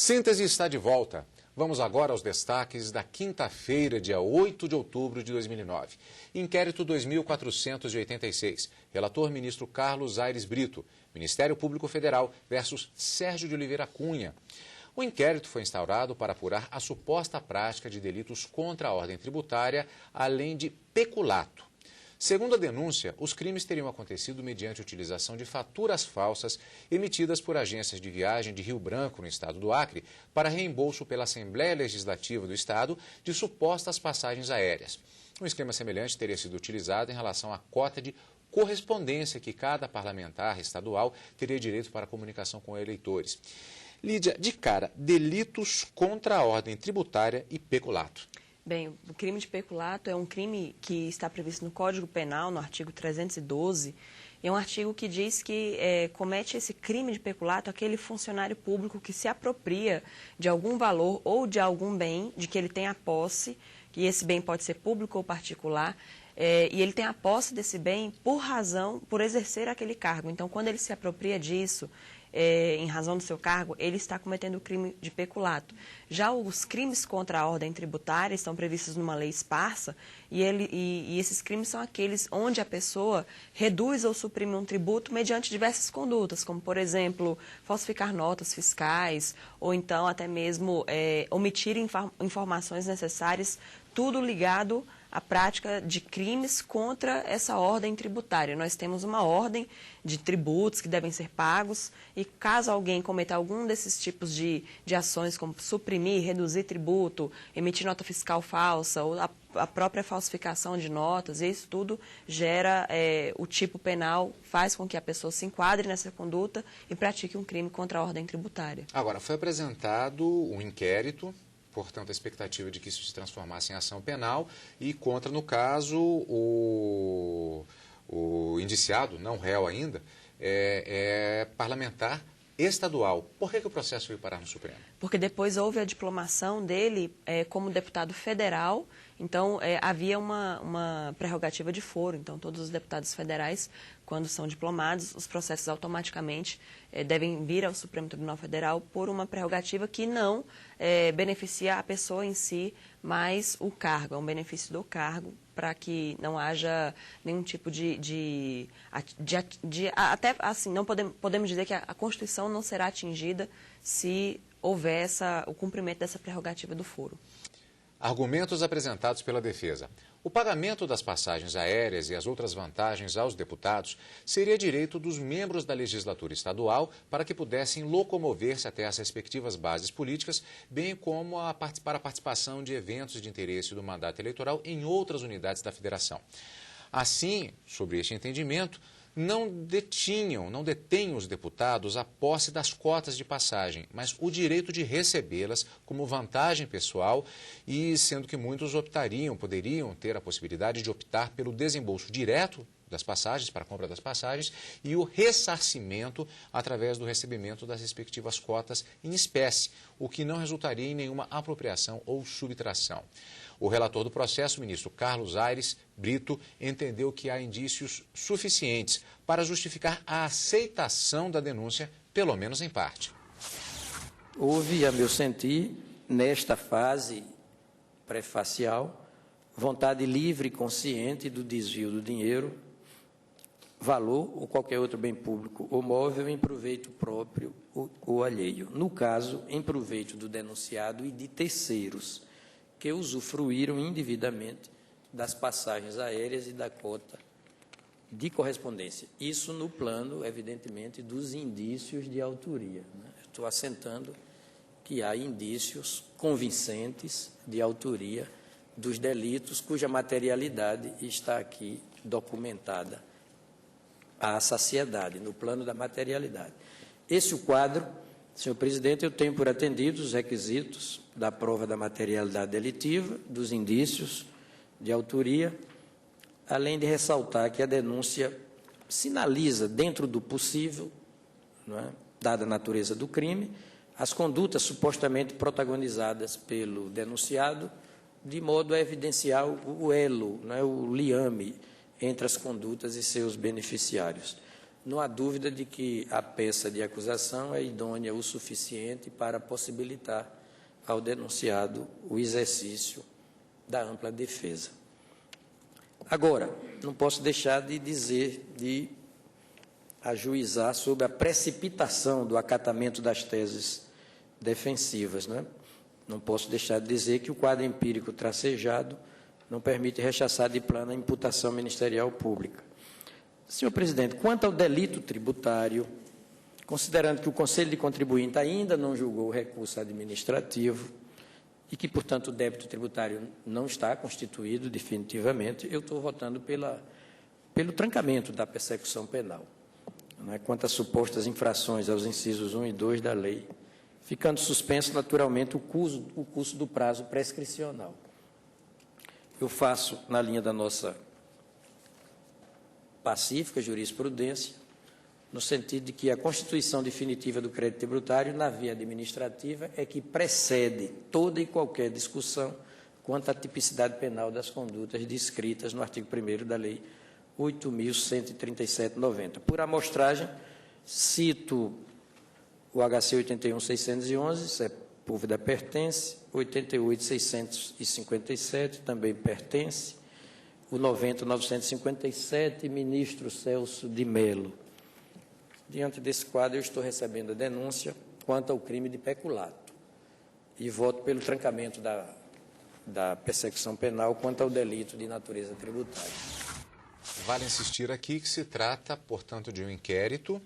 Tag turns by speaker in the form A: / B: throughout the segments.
A: Síntese está de volta. Vamos agora aos destaques da quinta-feira, dia 8 de outubro de 2009. Inquérito 2486. Relator ministro Carlos Aires Brito. Ministério Público Federal versus Sérgio de Oliveira Cunha. O inquérito foi instaurado para apurar a suposta prática de delitos contra a ordem tributária, além de peculato. Segundo a denúncia, os crimes teriam acontecido mediante a utilização de faturas falsas emitidas por agências de viagem de Rio Branco, no estado do Acre, para reembolso pela Assembleia Legislativa do Estado de supostas passagens aéreas. Um esquema semelhante teria sido utilizado em relação à cota de correspondência que cada parlamentar estadual teria direito para comunicação com eleitores. Lídia, de cara, delitos contra a ordem tributária e peculato.
B: Bem, o crime de peculato é um crime que está previsto no Código Penal, no artigo 312, e é um artigo que diz que comete esse crime de peculato aquele funcionário público que se apropria de algum valor ou de algum bem, de que ele tem a posse, que esse bem pode ser público ou particular, e ele tem a posse desse bem por exercer aquele cargo. Então, quando ele se apropria disso, em razão do seu cargo, ele está cometendo o crime de peculato. Já os crimes contra a ordem tributária estão previstos numa lei esparsa e esses crimes são aqueles onde a pessoa reduz ou suprime um tributo mediante diversas condutas, como, por exemplo, falsificar notas fiscais ou então até mesmo omitir informações necessárias, tudo ligado à prática de crimes contra essa ordem tributária. Nós temos uma ordem de tributos que devem ser pagos e caso alguém cometa algum desses tipos de ações, como suprimir, reduzir tributo, emitir nota fiscal falsa ou a própria falsificação de notas, isso tudo gera o tipo penal, faz com que a pessoa se enquadre nessa conduta e pratique um crime contra a ordem tributária.
A: Agora, foi apresentado um inquérito, portanto, a expectativa de que isso se transformasse em ação penal e contra, no caso, o indiciado, não réu ainda, é parlamentar estadual. Por que o processo veio parar no Supremo?
B: Porque depois houve a diplomação dele como deputado federal, então havia uma prerrogativa de foro. Então, todos os deputados federais, quando são diplomados, os processos automaticamente devem vir ao Supremo Tribunal Federal por uma prerrogativa que não beneficia a pessoa em si, mas o cargo, é um benefício do cargo, para que não haja nenhum tipo até assim, não podemos dizer que a Constituição não será atingida se houver o cumprimento dessa prerrogativa do foro.
A: Argumentos apresentados pela defesa. O pagamento das passagens aéreas e as outras vantagens aos deputados seria direito dos membros da legislatura estadual para que pudessem locomover-se até as respectivas bases políticas, bem como para a participação de eventos de interesse do mandato eleitoral em outras unidades da federação. Assim, sobre este entendimento, não detêm os deputados a posse das cotas de passagem, mas o direito de recebê-las como vantagem pessoal e sendo que muitos poderiam ter a possibilidade de optar pelo desembolso direto das passagens, para a compra das passagens, e o ressarcimento através do recebimento das respectivas cotas em espécie, o que não resultaria em nenhuma apropriação ou subtração. O relator do processo, o ministro Carlos Aires Brito, entendeu que há indícios suficientes para justificar a aceitação da denúncia, pelo menos em parte.
C: Houve, a meu sentir, nesta fase prefacial, vontade livre e consciente do desvio do dinheiro, valor ou qualquer outro bem público ou móvel em proveito próprio ou alheio. No caso, em proveito do denunciado e de terceiros que usufruíram indevidamente das passagens aéreas e da cota de correspondência. Isso no plano, evidentemente, dos indícios de autoria, né? Estou assentando que há indícios convincentes de autoria dos delitos cuja materialidade está aqui documentada à saciedade, no plano da materialidade. Esse é o quadro. Senhor presidente, eu tenho por atendido os requisitos da prova da materialidade delitiva, dos indícios de autoria, além de ressaltar que a denúncia sinaliza, dentro do possível, não é, dada a natureza do crime, as condutas supostamente protagonizadas pelo denunciado, de modo a evidenciar o elo, não é, o liame entre as condutas e seus beneficiários. não há dúvida de que a peça de acusação é idônea o suficiente para possibilitar ao denunciado o exercício da ampla defesa. Agora, não posso deixar de ajuizar sobre a precipitação do acatamento das teses defensivas, né? Não posso deixar de dizer que o quadro empírico tracejado não permite rechaçar de plano a imputação ministerial pública. Senhor presidente, quanto ao delito tributário, considerando que o Conselho de Contribuinte ainda não julgou o recurso administrativo e que, portanto, o débito tributário não está constituído definitivamente, eu estou votando pelo trancamento da persecução penal, né, quanto às supostas infrações aos incisos 1 e 2 da lei, ficando suspenso, naturalmente, o curso do prazo prescricional. Eu faço, na linha da nossa pacífica jurisprudência, no sentido de que a constituição definitiva do crédito tributário na via administrativa é que precede toda e qualquer discussão quanto à tipicidade penal das condutas descritas no artigo 1º da Lei 8.137/90. Por amostragem, cito o HC 81.611, Sepúlveda pertence, 88.657 também pertence, o 90.957, ministro Celso de Mello. Diante desse quadro, eu estou recebendo a denúncia quanto ao crime de peculato e voto pelo trancamento da persecução penal quanto ao delito de natureza tributária.
A: Vale insistir aqui que se trata, portanto, de um inquérito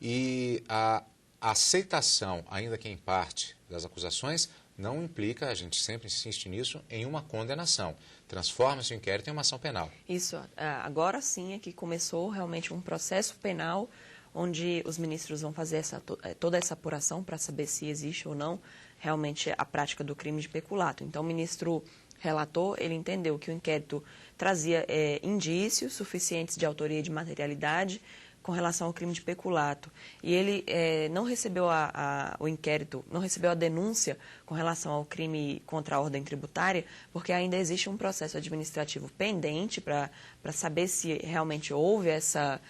A: e a aceitação, ainda que em parte, das acusações não implica, a gente sempre insiste nisso, em uma condenação. Transforma-se o inquérito em uma ação penal.
B: Isso, agora sim é que começou realmente um processo penal onde os ministros vão fazer toda essa apuração para saber se existe ou não realmente a prática do crime de peculato. Então, o ministro relator, ele entendeu que o inquérito trazia indícios suficientes de autoria e de materialidade com relação ao crime de peculato. E ele não recebeu o inquérito, não recebeu a denúncia com relação ao crime contra a ordem tributária, porque ainda existe um processo administrativo pendente para saber se realmente houve essa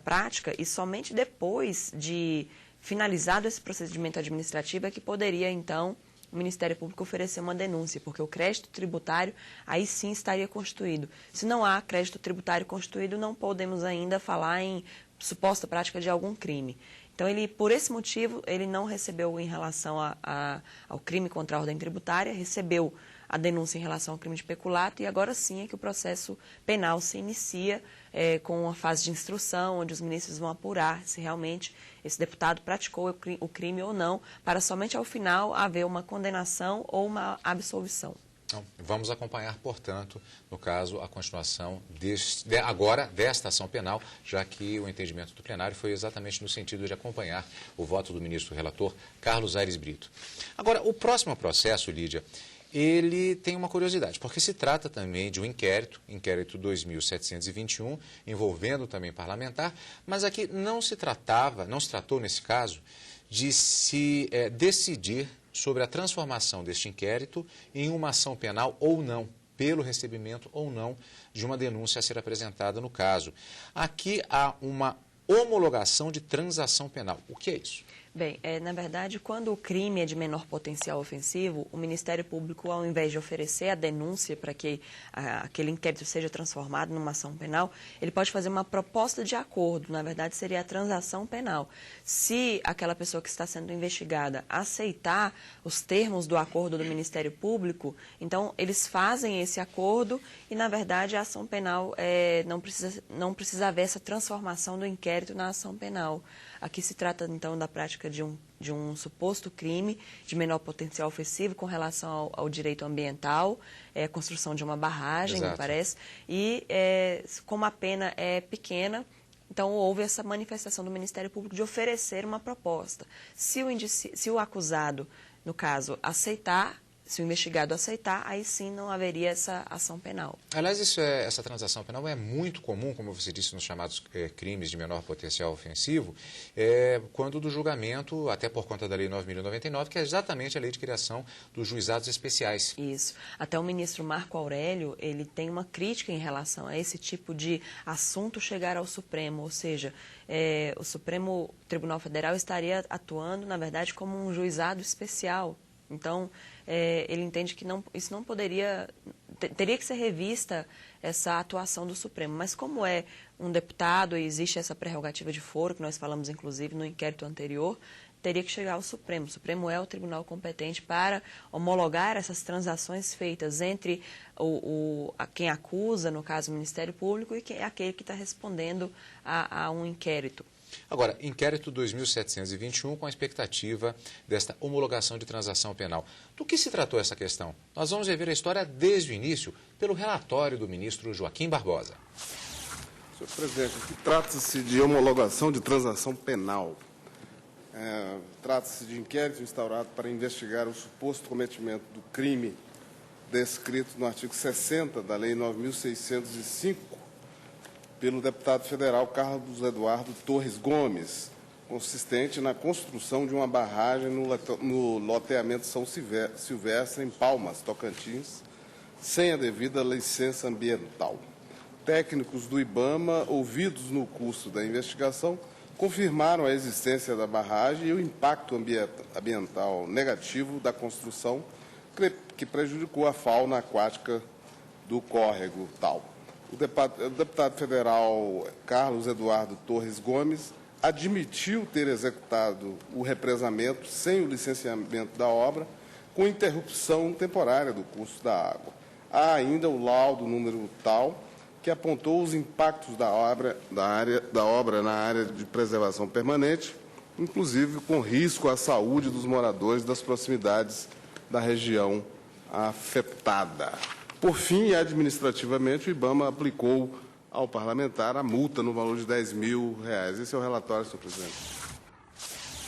B: prática, e somente depois de finalizado esse procedimento administrativo é que poderia, então, o Ministério Público oferecer uma denúncia, porque o crédito tributário aí sim estaria constituído. Se não há crédito tributário constituído, não podemos ainda falar em suposta prática de algum crime. Então, por esse motivo, ele não recebeu em relação ao crime contra a ordem tributária, recebeu a denúncia em relação ao crime de peculato, e agora sim é que o processo penal se inicia com uma fase de instrução, onde os ministros vão apurar se realmente esse deputado praticou o crime ou não, para somente ao final haver uma condenação ou uma absolvição.
A: Então, vamos acompanhar, portanto, no caso, a continuação agora desta ação penal, já que o entendimento do plenário foi exatamente no sentido de acompanhar o voto do ministro relator Carlos Aires Brito. Agora, o próximo processo, Lídia, ele tem uma curiosidade, porque se trata também de um inquérito 2721, envolvendo também parlamentar, mas aqui não se tratou nesse caso, de se decidir sobre a transformação deste inquérito em uma ação penal ou não, pelo recebimento ou não de uma denúncia a ser apresentada no caso. Aqui há uma homologação de transação penal. O que é isso?
B: Bem, na verdade, quando o crime é de menor potencial ofensivo, o Ministério Público, ao invés de oferecer a denúncia para que aquele inquérito seja transformado numa ação penal, ele pode fazer uma proposta de acordo, na verdade seria a transação penal. Se aquela pessoa que está sendo investigada aceitar os termos do acordo do Ministério Público, então eles fazem esse acordo e, na verdade, a ação penal não precisa haver essa transformação do inquérito na ação penal. Aqui se trata, então, da prática de um suposto crime de menor potencial ofensivo com relação ao direito ambiental, construção de uma barragem,
A: Exato.
B: Me parece, e como a pena é pequena, então houve essa manifestação do Ministério Público de oferecer uma proposta. Se o acusado, no caso, aceitar, Se o investigado aceitar, aí sim não haveria essa ação penal.
A: Aliás, essa transação penal é muito comum, como você disse, nos chamados crimes de menor potencial ofensivo, quando do julgamento, até por conta da Lei 9.099, que é exatamente a lei de criação dos juizados especiais.
B: Isso. Até o ministro Marco Aurélio, ele tem uma crítica em relação a esse tipo de assunto chegar ao Supremo, ou seja, o Supremo Tribunal Federal estaria atuando, na verdade, como um juizado especial. Então, ele entende que isso não poderia, teria que ser revista essa atuação do Supremo. Mas como é um deputado e existe essa prerrogativa de foro, que nós falamos inclusive no inquérito anterior, teria que chegar ao Supremo. O Supremo é o tribunal competente para homologar essas transações feitas entre quem acusa, no caso o Ministério Público, e aquele que está respondendo a um inquérito.
A: Agora, inquérito 2721 com a expectativa desta homologação de transação penal. Do que se tratou essa questão? Nós vamos rever a história desde o início pelo relatório do ministro Joaquim Barbosa.
D: Senhor presidente, aqui trata-se de homologação de transação penal. Trata-se de inquérito instaurado para investigar o suposto cometimento do crime descrito no artigo 60 da Lei 9.605, pelo deputado federal Carlos Eduardo Torres Gomes, consistente na construção de uma barragem no loteamento São Silvestre, em Palmas, Tocantins, sem a devida licença ambiental. Técnicos do IBAMA, ouvidos no curso da investigação, confirmaram a existência da barragem e o impacto ambiental negativo da construção que prejudicou a fauna aquática do córrego tal. O deputado federal Carlos Eduardo Torres Gomes admitiu ter executado o represamento sem o licenciamento da obra, com interrupção temporária do curso da água. Há ainda o laudo número tal, que apontou os impactos da obra na área de preservação permanente, inclusive com risco à saúde dos moradores das proximidades da região afetada. Por fim, administrativamente, o IBAMA aplicou ao parlamentar a multa no valor de R$10 mil. Esse é o relatório, senhor presidente.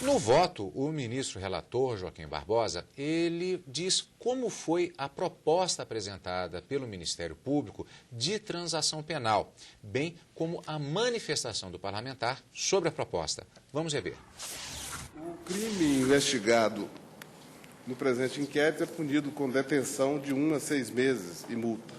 A: No voto, o ministro relator, Joaquim Barbosa, ele diz como foi a proposta apresentada pelo Ministério Público de transação penal, bem como a manifestação do parlamentar sobre a proposta. Vamos rever.
D: O crime investigado no presente inquérito é punido com detenção de 1 a 6 meses e multa.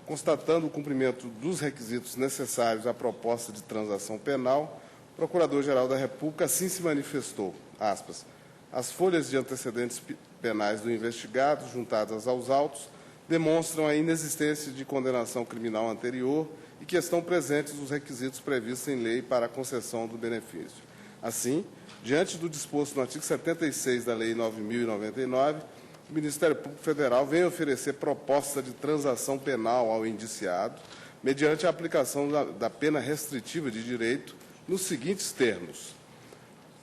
D: Constatando o cumprimento dos requisitos necessários à proposta de transação penal, o Procurador-Geral da República assim se manifestou, aspas, as folhas de antecedentes penais do investigado, juntadas aos autos, demonstram a inexistência de condenação criminal anterior e que estão presentes os requisitos previstos em lei para a concessão do benefício. Assim, diante do disposto no artigo 76 da Lei 9.099, o Ministério Público Federal vem oferecer proposta de transação penal ao indiciado, mediante a aplicação da pena restritiva de direito, nos seguintes termos: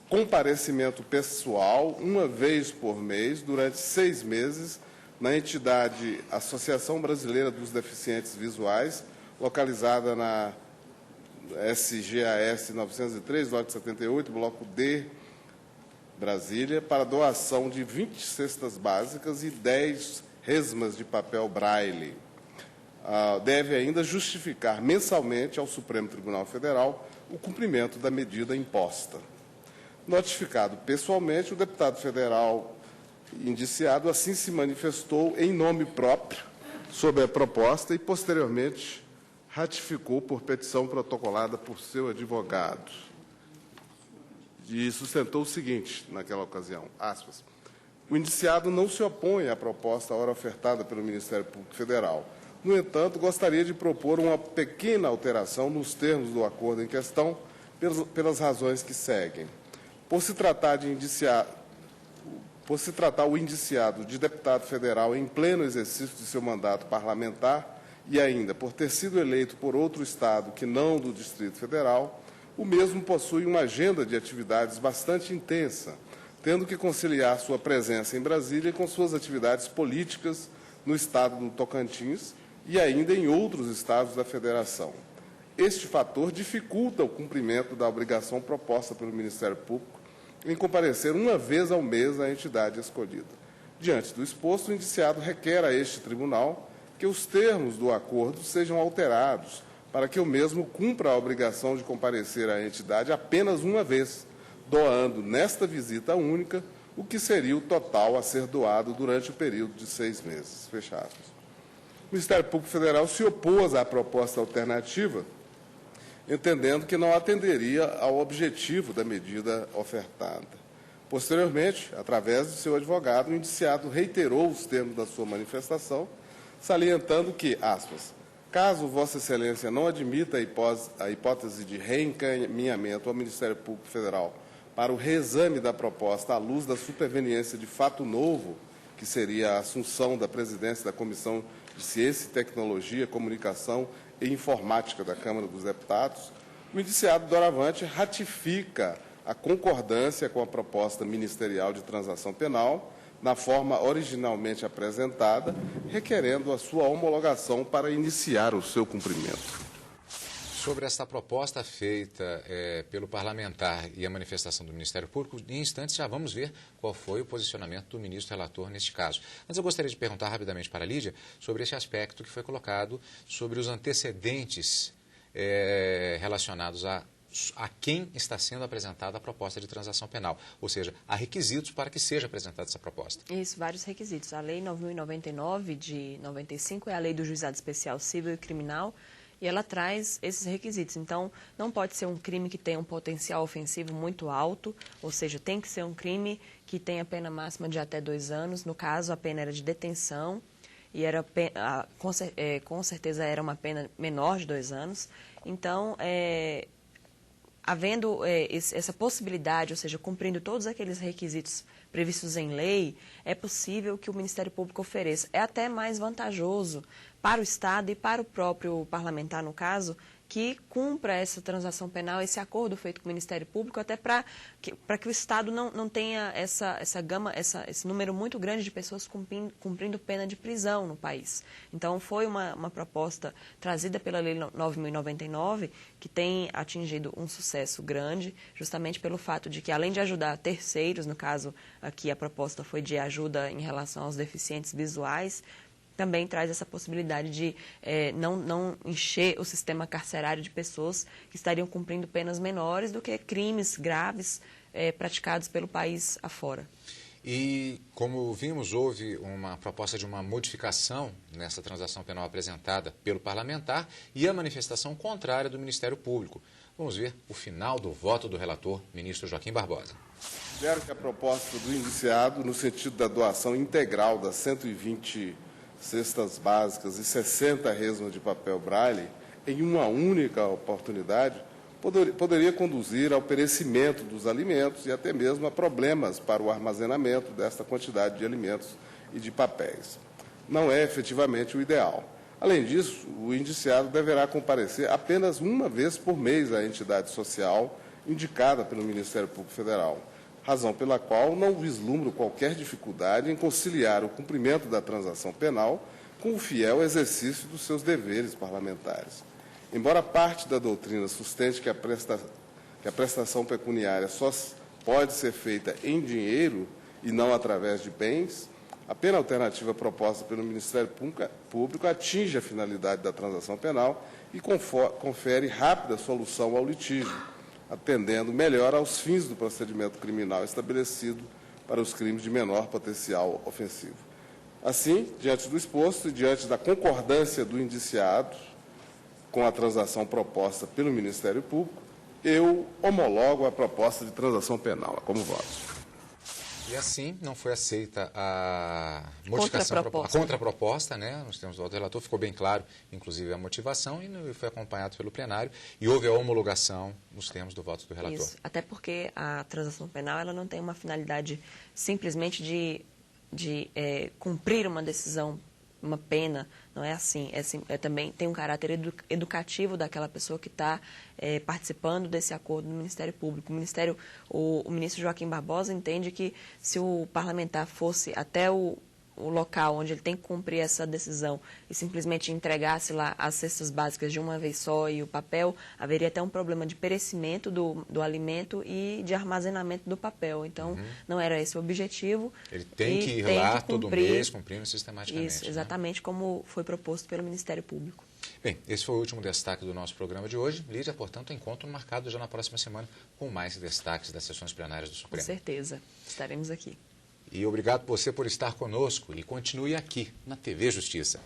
D: comparecimento pessoal, uma vez por mês, durante 6 meses, na entidade Associação Brasileira dos Deficientes Visuais, localizada na SGAS 903, lote 78, bloco D, Brasília, para doação de 20 cestas básicas e 10 resmas de papel braille. Deve ainda justificar mensalmente ao Supremo Tribunal Federal o cumprimento da medida imposta. Notificado pessoalmente, o deputado federal indiciado assim se manifestou em nome próprio sobre a proposta e, posteriormente, ratificou por petição protocolada por seu advogado. E sustentou o seguinte, naquela ocasião, aspas, o indiciado não se opõe à proposta ora ofertada pelo Ministério Público Federal. No entanto, gostaria de propor uma pequena alteração nos termos do acordo em questão, pelas razões que seguem. Por se tratar o indiciado de deputado federal em pleno exercício de seu mandato parlamentar e ainda por ter sido eleito por outro estado que não do Distrito Federal, o mesmo possui uma agenda de atividades bastante intensa, tendo que conciliar sua presença em Brasília com suas atividades políticas no estado do Tocantins e ainda em outros estados da Federação. Este fator dificulta o cumprimento da obrigação proposta pelo Ministério Público em comparecer uma vez ao mês à entidade escolhida. Diante do exposto, o indiciado requer a este tribunal que os termos do acordo sejam alterados para que o mesmo cumpra a obrigação de comparecer à entidade apenas uma vez, doando nesta visita única o que seria o total a ser doado durante o período de 6 meses. Fecha aspas. O Ministério Público Federal se opôs à proposta alternativa, entendendo que não atenderia ao objetivo da medida ofertada. Posteriormente, através de seu advogado, o indiciado reiterou os termos da sua manifestação, salientando que, aspas, caso Vossa Excelência não admita a hipótese de reencaminhamento ao Ministério Público Federal para o reexame da proposta à luz da superveniência de fato novo, que seria a assunção da presidência da Comissão de Ciência e Tecnologia, Comunicação e Informática da Câmara dos Deputados, o indiciado doravante ratifica a concordância com a proposta ministerial de transação penal, na forma originalmente apresentada, requerendo a sua homologação para iniciar o seu cumprimento.
A: Sobre esta proposta feita pelo parlamentar e a manifestação do Ministério Público, em instantes já vamos ver qual foi o posicionamento do ministro relator neste caso. Mas eu gostaria de perguntar rapidamente para a Lídia sobre esse aspecto que foi colocado sobre os antecedentes relacionados a quem está sendo apresentada a proposta de transação penal, ou seja, há requisitos para que seja apresentada essa proposta.
B: Isso, vários requisitos. A Lei 9.099 de 95 é a Lei do Juizado Especial Civil e Criminal, e ela traz esses requisitos. Então, não pode ser um crime que tenha um potencial ofensivo muito alto, ou seja, tem que ser um crime que tenha pena máxima de até 2 anos. No caso, a pena era de detenção e com certeza era uma pena menor de 2 anos. Então, havendo essa possibilidade, ou seja, cumprindo todos aqueles requisitos previstos em lei, é possível que o Ministério Público ofereça. É até mais vantajoso para o Estado e para o próprio parlamentar, no caso, que cumpra essa transação penal, esse acordo feito com o Ministério Público, até para que o Estado não tenha esse número muito grande de pessoas cumprindo pena de prisão no país. Então, foi uma proposta trazida pela Lei 9.099, que tem atingido um sucesso grande, justamente pelo fato de que, além de ajudar terceiros, no caso aqui a proposta foi de ajuda em relação aos deficientes visuais, também traz essa possibilidade de não encher o sistema carcerário de pessoas que estariam cumprindo penas menores do que crimes graves praticados pelo país afora.
A: E, como vimos, houve uma proposta de uma modificação nessa transação penal apresentada pelo parlamentar e a manifestação contrária do Ministério Público. Vamos ver o final do voto do relator, ministro Joaquim Barbosa.
D: Considero que a proposta do indiciado, no sentido da doação integral das 120 cestas básicas e 60 resmas de papel braille, em uma única oportunidade, poderia conduzir ao perecimento dos alimentos e até mesmo a problemas para o armazenamento desta quantidade de alimentos e de papéis. Não é efetivamente o ideal. Além disso, o indiciado deverá comparecer apenas uma vez por mês à entidade social indicada pelo Ministério Público Federal, razão pela qual não vislumbro qualquer dificuldade em conciliar o cumprimento da transação penal com o fiel exercício dos seus deveres parlamentares. Embora parte da doutrina sustente que a prestação pecuniária só pode ser feita em dinheiro e não através de bens, a pena alternativa proposta pelo Ministério Público atinge a finalidade da transação penal e confere rápida solução ao litígio, atendendo melhor aos fins do procedimento criminal estabelecido para os crimes de menor potencial ofensivo. Assim, diante do exposto e diante da concordância do indiciado com a transação proposta pelo Ministério Público, eu homologo a proposta de transação penal. Como voto.
A: E assim não foi aceita a modificação, a contraproposta, né? Nós temos o voto do relator, ficou bem claro, inclusive, a motivação, e foi acompanhado pelo plenário, e houve a homologação nos termos do voto do relator.
B: Isso, até porque a transação penal ela não tem uma finalidade simplesmente de cumprir uma decisão, uma pena, não é assim, também tem um caráter educativo daquela pessoa que está participando desse acordo no Ministério Público. O ministro Joaquim Barbosa entende que se o parlamentar fosse até o o local onde ele tem que cumprir essa decisão e simplesmente entregasse lá as cestas básicas de uma vez só e o papel, haveria até um problema de perecimento do alimento e de armazenamento do papel. Então, não era esse o objetivo.
A: Ele tem que ir lá todo mês, cumprindo sistematicamente.
B: Isso, exatamente, como foi proposto pelo Ministério Público.
A: Bem, esse foi o último destaque do nosso programa de hoje. Lídia, portanto, encontro marcado já na próxima semana com mais destaques das sessões plenárias do Supremo.
B: Com certeza, estaremos aqui.
A: E obrigado você por estar conosco e continue aqui na TV Justiça.